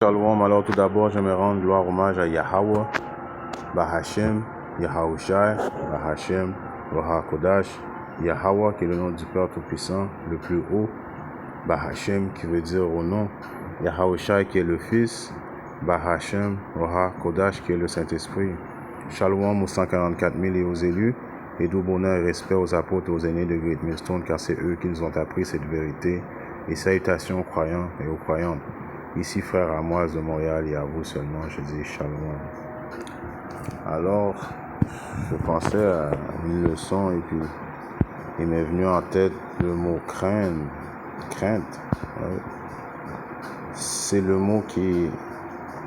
Shalom, alors tout d'abord, je me rends gloire, hommage à Yahweh, Bahashem, Yahaoushai, Bahashem, Roha Kodash, Yahweh qui est le nom du Père Tout-Puissant, le plus haut, Bahashem qui veut dire au nom, Yahaoushai qui est le Fils, Bahashem, Roha Kodash qui est le Saint-Esprit. Shalom aux 144 000 et aux élus, et doux bonheur et respect aux apôtres et aux aînés de Great Millstone, car c'est eux qui nous ont appris cette vérité, et salutations aux croyants et aux croyantes. Ici, frère Amoise de Montréal, et à vous seulement, je dis shalom. Alors, je pensais à une leçon et puis il m'est venu en tête le mot crainte. Crainte. Ouais. C'est le mot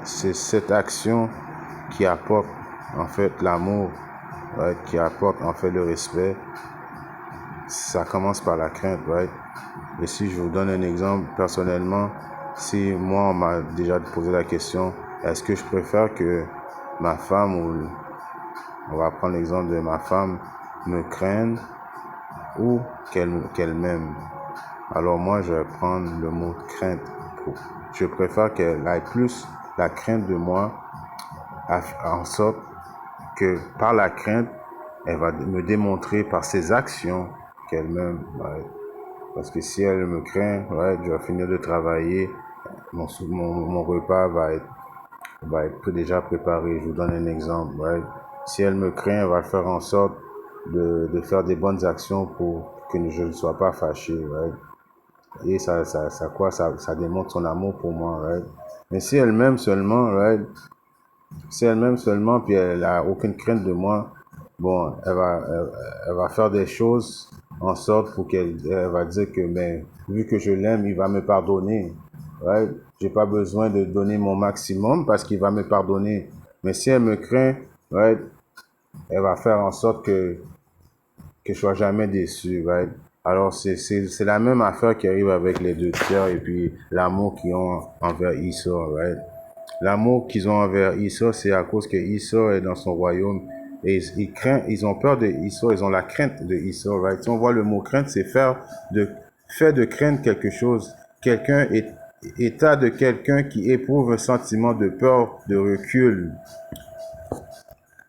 c'est cette action qui apporte en fait l'amour, right? Qui apporte en fait le respect. Ça commence par la crainte, right? Et si je vous donne un exemple, personnellement, si moi on m'a déjà posé la question, est-ce que je préfère que ma femme, ou on va prendre l'exemple de ma femme, me craigne ou qu'elle m'aime? Alors moi je vais prendre le mot crainte. Je préfère qu'elle ait plus la crainte de moi, en sorte que par la crainte, elle va me démontrer par ses actions qu'elle m'aime. Ouais. Parce que si elle me craint, ouais, je vais finir de travailler, mon repas va être déjà préparé. Je vous donne un exemple. Ouais. Si elle me craint, elle va faire en sorte de faire des bonnes actions pour que je ne sois pas fâché. Ouais. Et ça démontre son amour pour moi. Ouais. Mais si elle m'aime seulement, ouais, puis elle a aucune crainte de moi, bon, elle va faire des choses en sorte pour elle va dire que, mais vu que je l'aime, il va me pardonner. Ouais, j'ai pas besoin de donner mon maximum parce qu'il va me pardonner. Mais si elle me craint, ouais, elle va faire en sorte que je sois jamais déçu. Ouais. Alors c'est la même affaire qui arrive avec les deux tiers et puis l'amour qu'ils ont envers Esau. Ouais. L'amour qu'ils ont envers Esau, c'est à cause que Esau est dans son royaume et ils ont peur de Esau, ils ont la crainte de Esau. Right? Si on voit le mot crainte, c'est faire de craindre quelque chose. État de quelqu'un qui éprouve un sentiment de peur, de recul.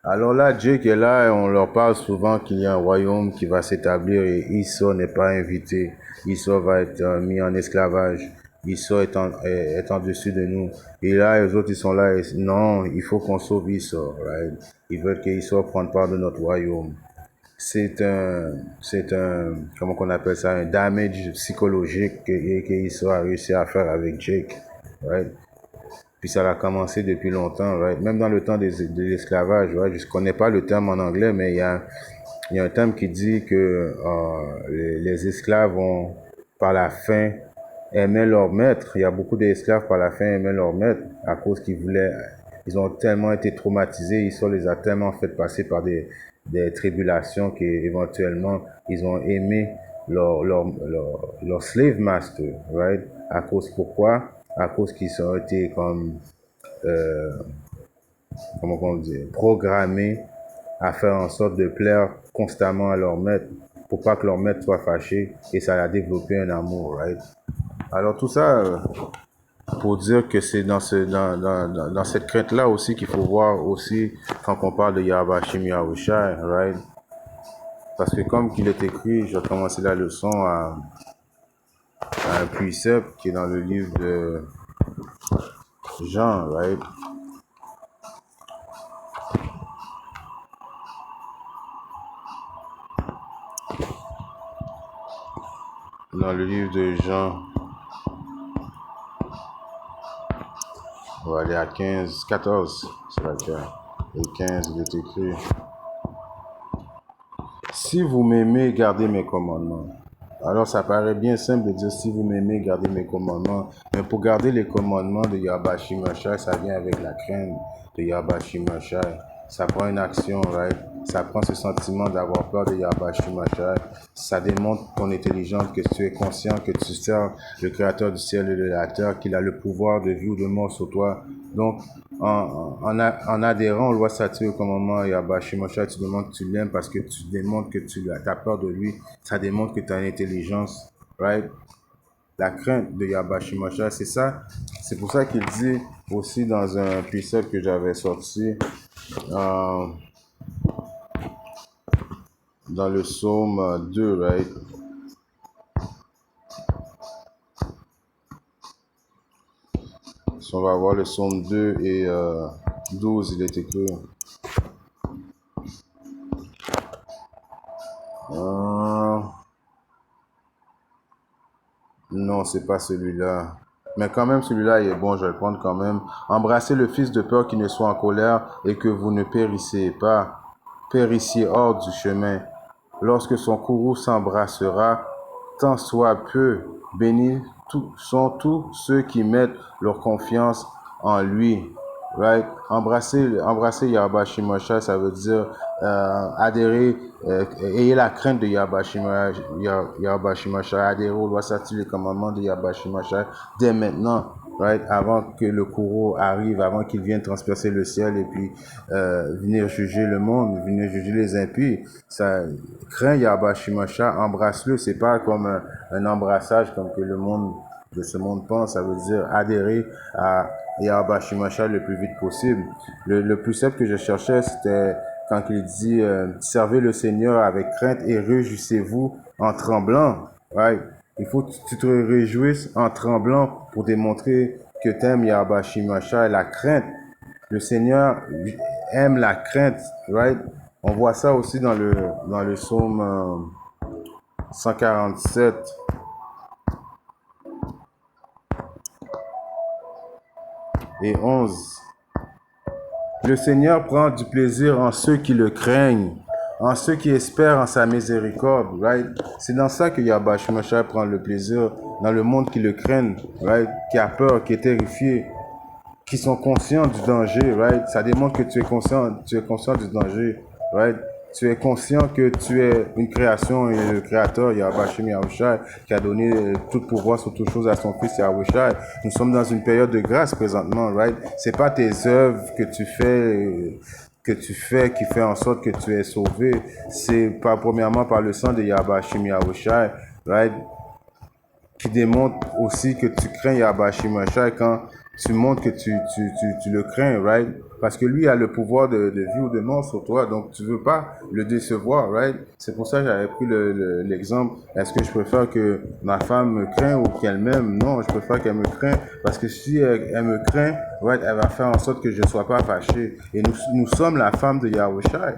Alors là, Jake est là et on leur parle souvent qu'il y a un royaume qui va s'établir et Esau n'est pas invité. Esau va être mis en esclavage. Esau est en dessus de nous. Et là, les autres, ils sont là et non, il faut qu'on sauve Esau. Right? Ils veulent que Esau prenne part de notre royaume. C'est un, comment qu'on appelle ça, un damage psychologique que Esau a réussi à faire avec Jake. Right? Puis ça a commencé depuis longtemps, right? Même dans le temps de l'esclavage, right? Je ne connais pas le terme en anglais, mais il y a un terme qui dit que les esclaves ont, par la faim, aimaient leur maître. Il y a beaucoup d'esclaves par la faim aimaient leur maître à cause ils ont tellement été traumatisés, ils les a tellement fait passer par des tribulations qu'éventuellement ils ont aimé leur slave master, right? À cause pourquoi? À cause qu'ils ont été comme, comment on dit, programmés à faire en sorte de plaire constamment à leur maître pour pas que leur maître soit fâché et ça a développé un amour, right? Alors tout ça pour dire que c'est dans cette crainte-là aussi qu'il faut voir aussi quand on parle de Yahbashim Yahushai, right? Parce que comme qu'il est écrit, je vais commencer la leçon à un précepte qui est dans le livre de Jean, right? Dans le livre de Jean, on va aller à 14, c'est la terre. Et 15, il est écrit: si vous m'aimez, gardez mes commandements. Alors ça paraît bien simple de dire si vous m'aimez, gardez mes commandements. Mais pour garder les commandements de Yahbashim Yahushai, ça vient avec la crainte de Yahbashim Yahushai. Ça prend une action, right? Ça prend ce sentiment d'avoir peur de Yahbashim Yahushai. Ça démontre ton intelligence, que tu es conscient que tu sers le Créateur du ciel et de la terre, qu'il a le pouvoir de vie ou de mort sur toi. Donc, en adhérant aux lois, statuts, au commandement Yahbashim Yahushai, tu demandes que tu l'aimes parce que tu démontres que tu as peur de lui. Ça démontre que tu as une intelligence, right? la crainte de Yahweh Shemashai. C'est ça, c'est pour ça qu'il dit aussi dans un précepte que j'avais sorti, dans le psaume 2, right? Si on va voir le psaume 2 et 12, il est écrit. Non, c'est pas celui-là. Mais quand même, celui-là, il est bon, je vais le prendre quand même. Embrassez le Fils de peur qu'il ne soit en colère et que vous ne périssiez pas. Périssiez hors du chemin. Lorsque son courroux s'embrassera, tant soit peu, bénis sont tous ceux qui mettent leur confiance en lui. Right? Embrasser Yahweh Shemashai, ça veut dire adhérer, ayez la crainte de Yahweh Shemashai, adhérer aux lois, les commandements de Yahweh Shemashai dès maintenant. Right? Avant que le courroux arrive, avant qu'il vienne transpercer le ciel et puis venir juger le monde, venir juger les impies. Ça craint Yahweh Shemashai, embrasse-le. C'est pas comme un embrassage comme que le monde de ce monde pense. Ça veut dire adhérer à Yahweh Shemashai le plus vite possible. Le précepte que je cherchais, c'était quand il dit servez le Seigneur avec crainte et réjouissez-vous en tremblant. Right? Il faut que tu te réjouisses en tremblant pour démontrer que tu aimes Yahweh Shemashai, la crainte. Le Seigneur aime la crainte, right? On voit ça aussi dans le psaume 147 et 11. Le Seigneur prend du plaisir en ceux qui le craignent, en ceux qui espèrent en sa miséricorde, right? C'est dans ça que Yahweh Shemashai prend le plaisir, dans le monde qui le craignent, right? Qui a peur, qui est terrifié, qui sont conscients du danger, right? Ça démontre que tu es conscient du danger, right? Tu es conscient que tu es une création et le créateur, Yahweh Shemashai, qui a donné tout pouvoir sur toutes choses à son fils Yahweh Shai. Nous sommes dans une période de grâce présentement, right? C'est pas tes œuvres que tu fais qui fait en sorte que tu es sauvé. C'est premièrement par le sang de Yahweh Shemashai, right? Qui démontre aussi que tu crains Yahweh Shemashai quand tu montres que tu le crains, right? Parce que lui a le pouvoir de vie ou de mort sur toi, donc tu veux pas le décevoir, right? C'est pour ça que j'avais pris l'exemple, est-ce que je préfère que ma femme me craint ou qu'elle m'aime? Non, je préfère qu'elle me craint, parce que si elle me craint, right, elle va faire en sorte que je ne sois pas fâché. Et nous sommes la femme de Yahushua,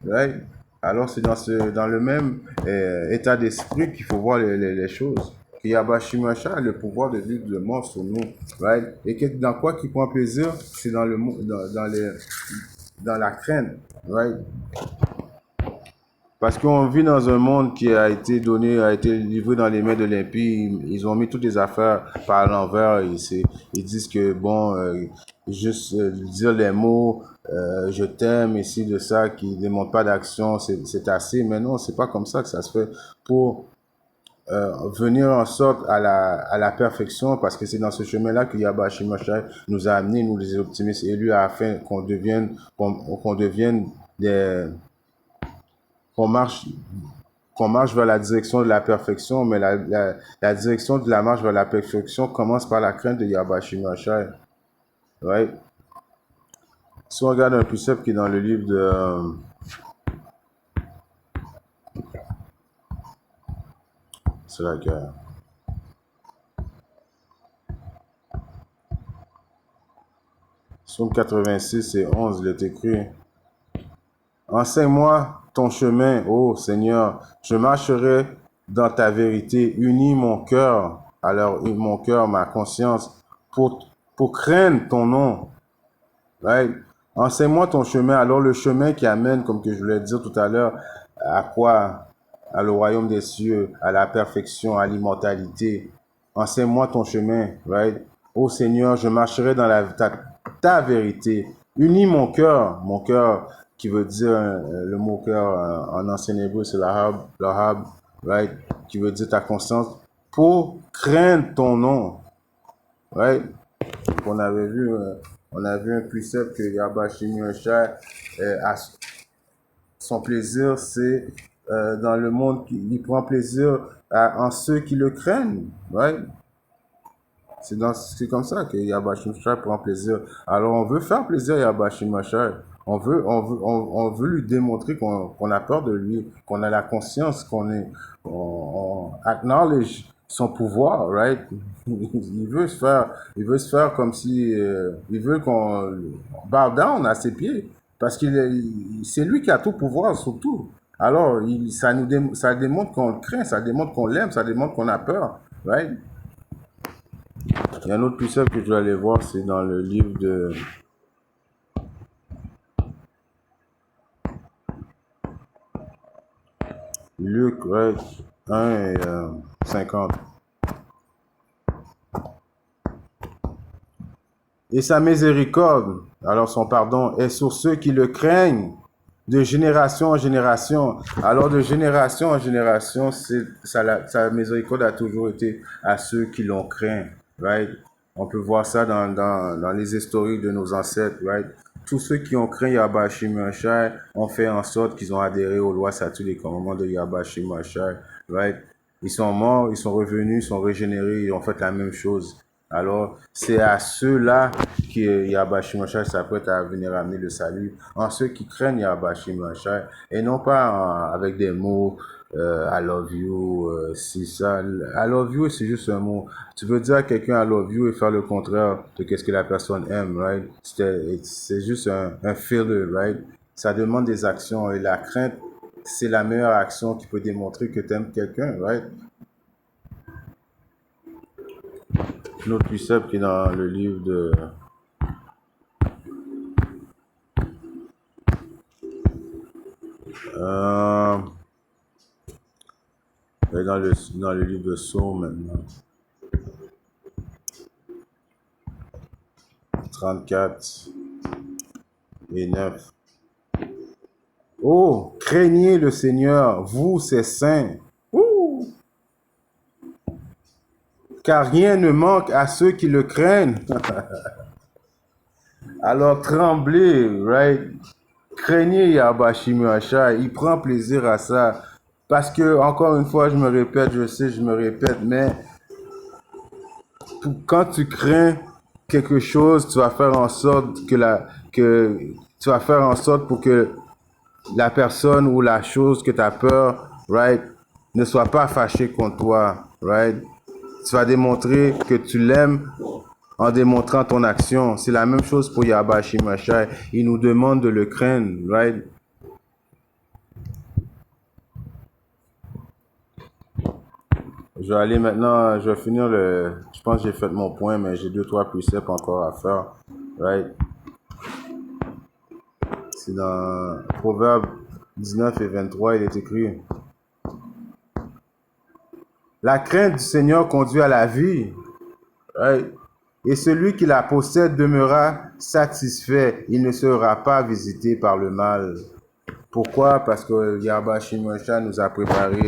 right? Alors c'est dans le même état d'esprit qu'il faut voir les choses. Que Yahweh Shemashai a le pouvoir de vie de mort sur nous, right? Et que dans quoi qui prend plaisir, c'est dans la crainte, right? Parce qu'on vit dans un monde qui a été livré dans les mains de l'impie. Ils ont mis toutes les affaires par l'envers. Ils disent que, bon, juste dire les mots, je t'aime, ici, de ça, qui ne démontrent pas d'action, c'est assez. Mais non, c'est pas comme ça que ça se fait. Pour venir en sorte à la perfection, parce que c'est dans ce chemin-là que Yahweh Shemashai nous a amenés, nous les optimistes élus, afin qu'on devienne des... qu'on marche vers la direction de la perfection, mais la direction de la marche vers la perfection commence par la crainte de Yahweh Shemashai. Right? Si on regarde un précepte qui est dans le livre de... c'est la guerre. Psaume 86 et 11, il est écrit: enseigne-moi ton chemin, ô Seigneur, je marcherai dans ta vérité. Unis mon cœur, ma conscience, pour craindre ton nom. Right? Enseigne-moi ton chemin. Alors le chemin qui amène, comme que je voulais dire tout à l'heure, à quoi? À le royaume des cieux, à la perfection, à l'immortalité. Enseigne-moi ton chemin, right? Ô Seigneur, je marcherai dans ta vérité. Unis mon cœur qui veut dire, le mot cœur en ancien hébreu, c'est lahab, right? Qui veut dire ta conscience, pour craindre ton nom, right? On avait vu un précepte que Yahweh Shemashai a son plaisir, c'est dans le monde, il prend plaisir en ceux qui le craignent, right? C'est comme ça que Yahweh Shai prend plaisir. Alors on veut faire plaisir à Yahweh Shai. On veut lui démontrer qu'on a peur de lui, qu'on a la conscience, on acknowledge son pouvoir, right? Il veut se faire comme si, il veut qu'on bow down à ses pieds, parce c'est lui qui a tout pouvoir sur tout. Alors, ça démontre qu'on le craint, ça démontre qu'on l'aime, ça démontre qu'on a peur, right? Il y a un autre précepte que je dois aller voir, c'est dans le livre de Luc, right, 1 et 50. Et sa miséricorde, alors son pardon, est sur ceux qui le craignent de génération en génération. Alors de génération en génération, sa miséricorde a toujours été à ceux qui l'ont craint, right? On peut voir ça dans les historiques de nos ancêtres, right? Tous ceux qui ont craint Yahweh Shai ont fait en sorte qu'ils ont adhéré aux lois, statuts et commandements de Yahweh Shai, right? Ils sont morts, ils sont revenus, ils sont régénérés, ils ont fait la même chose. Alors, c'est à ceux-là que Yahweh Shai s'apprête à venir amener le salut, en ceux qui craignent Yahweh Shai, et non pas avec des mots I love you, si ça. I love you, c'est juste un mot. Tu veux dire à quelqu'un I love you et faire le contraire de ce que la personne aime, right? C'est juste un filler, right? Ça demande des actions, et la crainte, c'est la meilleure action qui peut démontrer que tu aimes quelqu'un, right? Notre précepte qui est dans le livre de dans le livre de Psaume maintenant. 34 et 9. Oh, craignez le Seigneur, vous, ses saints. Ouh! Car rien ne manque à ceux qui le craignent. Alors tremblez, right? Craignez Yahweh Shai. Il prend plaisir à ça. Parce que, encore une fois, je me répète, je sais, je me répète, mais quand tu crains quelque chose, tu vas faire en sorte tu vas faire en sorte pour que la personne ou la chose que tu as peur, right, ne soit pas fâchée contre toi, right? Tu vas démontrer que tu l'aimes en démontrant ton action. C'est la même chose pour Yahweh Shai. Il nous demande de le craindre, right? Je vais aller maintenant, je vais finir je pense que j'ai fait mon point, mais j'ai 2-3 préceptes encore à faire, right? C'est dans Proverbes 19 et 23, il est écrit: la crainte du Seigneur conduit à la vie, right? Et celui qui la possède demeurera satisfait, il ne sera pas visité par le mal. Pourquoi? Parce que Yahweh Shai nous a préparé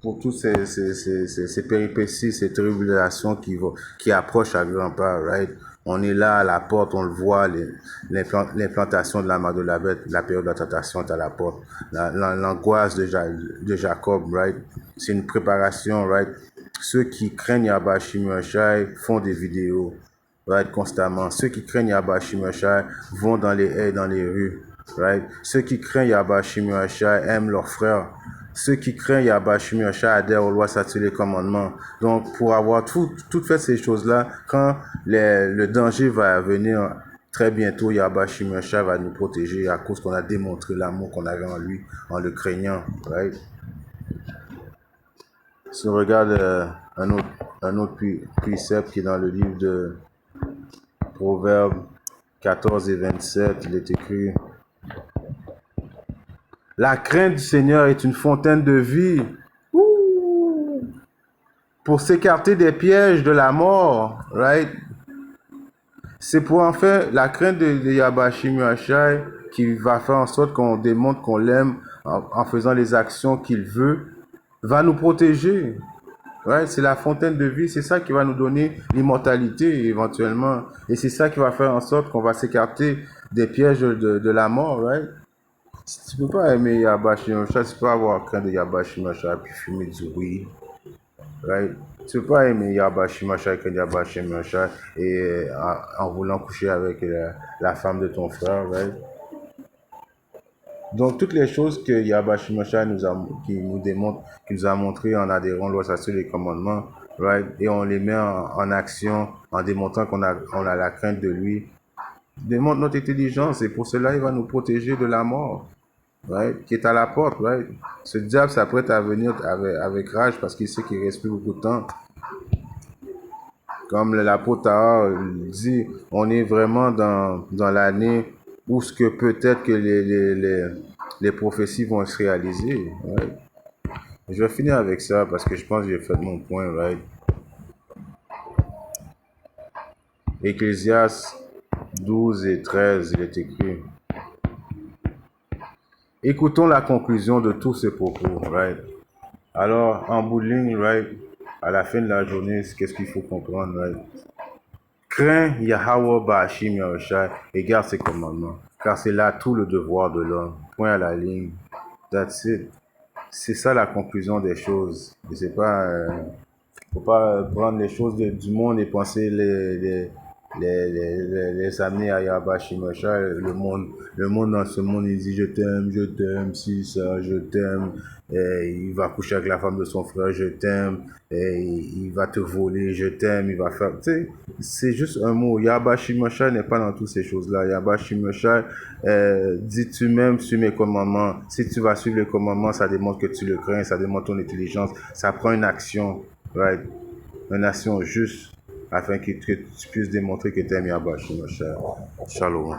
pour toutes ces péripéties, ces tribulations qui approchent à grands pas, right? On est là à la porte, on le voit, l'implantation de la main de la bête, la période de la tentation est à la porte, l'angoisse de Jacob, right? C'est une préparation, right? Ceux qui craignent Yahweh Shai font des vidéos, right, constamment. Ceux qui craignent Yahweh Shai vont dans les haies, dans les rues, right? Ceux qui craignent Yahweh Shai aiment leurs frères. Ceux qui craignent Yahweh Shai adhèrent aux lois, statuts et commandements. Donc, pour avoir toutes fait ces choses-là, quand le danger va venir très bientôt, Yahweh Shai va nous protéger à cause qu'on a démontré l'amour qu'on avait en lui, en le craignant, right? Si on regarde un autre précepte qui est dans le livre de Proverbes 14 et 27, il est écrit: la crainte du Seigneur est une fontaine de vie. Ouh! Pour s'écarter des pièges de la mort, right? C'est pour en fait la crainte de Yahweh Shai qui va faire en sorte qu'on démontre qu'on l'aime en faisant les actions qu'il veut, va nous protéger. Ouais, c'est la fontaine de vie, c'est ça qui va nous donner l'immortalité éventuellement. Et c'est ça qui va faire en sorte qu'on va s'écarter des pièges de la mort, right? Tu peux pas aimer Yabashi Mosha, tu peux avoir crainte de Yabashi Mosha puis fumer du weed. Right? Tu peux pas aimer Yabashi Mosha que Yabashi Mosha et en voulant coucher avec la femme de ton frère. Right? Donc toutes les choses que Yabashi Mosha qui nous démontre, qui nous a montré en adhérant loi sur les commandements, right? Et on les met en action en démontrant qu'on a la crainte de lui, démontre notre intelligence et pour cela il va nous protéger de la mort. Right? Qui est à la porte, right? Ce diable s'apprête à venir avec rage parce qu'il sait qu'il reste plus beaucoup de temps. Comme l'apôtre Taha dit, on est vraiment dans l'année où ce que peut-être que les prophéties vont se réaliser. Right? Je vais finir avec ça parce que je pense que j'ai fait mon point, right? Ecclésiaste 12 et 13, il est écrit. Écoutons la conclusion de tous ces propos, right? Alors, en bout de ligne, right, à la fin de la journée, qu'est-ce qu'il faut comprendre, right? Crains Yahweh Ba'ashim Yahushai et garde ses commandements, car c'est là tout le devoir de l'homme. Point à la ligne. That's it. C'est ça la conclusion des choses. Et c'est pas, faut pas prendre les choses du monde et penser les amener à Yabashimosha. Le monde dans ce monde, il dit je t'aime, si ça, je t'aime. Il va coucher avec la femme de son frère, je t'aime. Il va te voler, je t'aime. Il va faire, tu sais, c'est juste un mot. Yabashimosha n'est pas dans toutes ces choses-là. Yabashimosha dit tu m'aimes, suis mes commandements. Si tu vas suivre les commandements, ça démontre que tu le crains, ça démontre ton intelligence. Ça prend une action, right? Une action juste afin que tu puisses démontrer que tu aimes Yahweh. Shalom.